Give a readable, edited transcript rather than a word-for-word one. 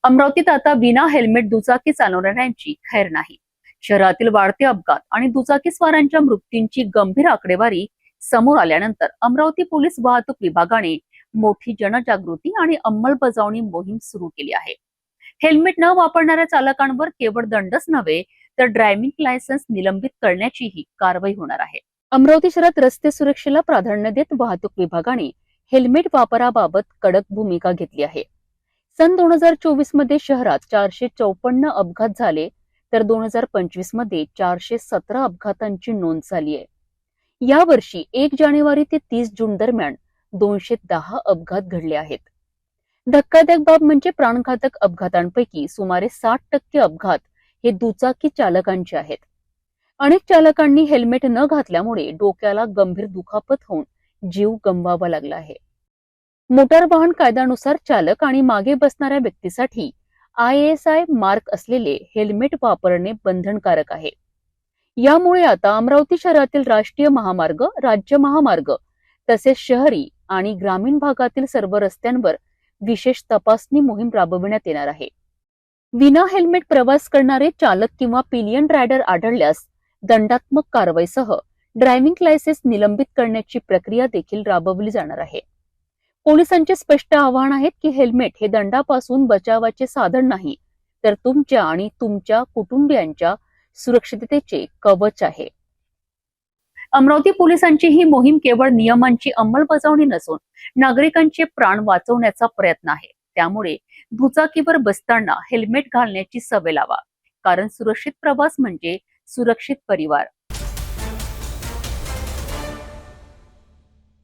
अमरावतीत आता विना हेल्मेट दुचाकी चालवणाऱ्यांची खैर नाही. शहरातील वाढते अपघात आणि दुचाकीस्वारांच्या मृत्यूंची गंभीर आकडेवारी समोर आल्यानंतर अमरावती पोलीस वाहतूक विभागाने मोठी जनजागृती आणि अंमलबजावणी मोहीम सुरू केली आहे. हेल्मेट न वापरणाऱ्या चालकांवर केवळ दंडच नव्हे तर ड्रायव्हिंग लायसन्स निलंबित करण्याचीही कारवाई होणार आहे. अमरावती शहरात रस्ते सुरक्षेला प्राधान्य देत वाहतूक विभागाने हेल्मेट वापराबाबत कडक भूमिका घेतली आहे. सन 2024 मध्ये शहरात 454 अपघात झाले तर 2025 मध्ये 417 अपघातांची नोंद झाली आहे. या वर्षी 1 जानेवारी ते 30 जून दरम्यान 210 अपघात घडले आहेत. धक्कादायक बाब म्हणजे प्राणघातक अपघातांपैकी सुमारे 60% अपघात हे दुचाकी चालकांचे आहेत. अनेक चालकांनी हेल्मेट न घातल्यामुळे डोक्याला गंभीर दुखापत होऊन जीव गमवावा लागला आहे. मोटार वाहन कायद्यानुसार चालक आणि मागे बसणाऱ्या व्यक्तीसाठी ISI मार्क असलेले हेल्मेट वापरणे बंधनकारक आहे. यामुळे आता अमरावती शहरातील राष्ट्रीय महामार्ग, राज्य महामार्ग तसेच शहरी आणि ग्रामीण भागातील सर्व रस्त्यांवर विशेष तपासणी मोहीम राबविण्यात येणार आहे. विना हेल्मेट प्रवास करणारे चालक किंवा पिलियन रायडर आढळल्यास दंडात्मक कारवाईसह ड्रायव्हिंग लायसन्स निलंबित करण्याची प्रक्रिया देखील राबवली जाणार आहे. पोलिसांचे स्पष्ट आवाहन आहे की हेल्मेट हे दंडापासून बचावाचे साधन नाही तर तुमच्या आणि तुमच्या कुटुंबियांच्या सुरक्षिततेचे कवच आहे. अमरावती पोलिसांची ही मोहीम केवळ नियमांची अंमलबजावणी नसून नागरिकांचे प्राण वाचवण्याचा प्रयत्न आहे. त्यामुळे दुचाकीवर बसताना हेल्मेट घालण्याची सवय लावा, कारण सुरक्षित प्रवास म्हणजे सुरक्षित परिवार.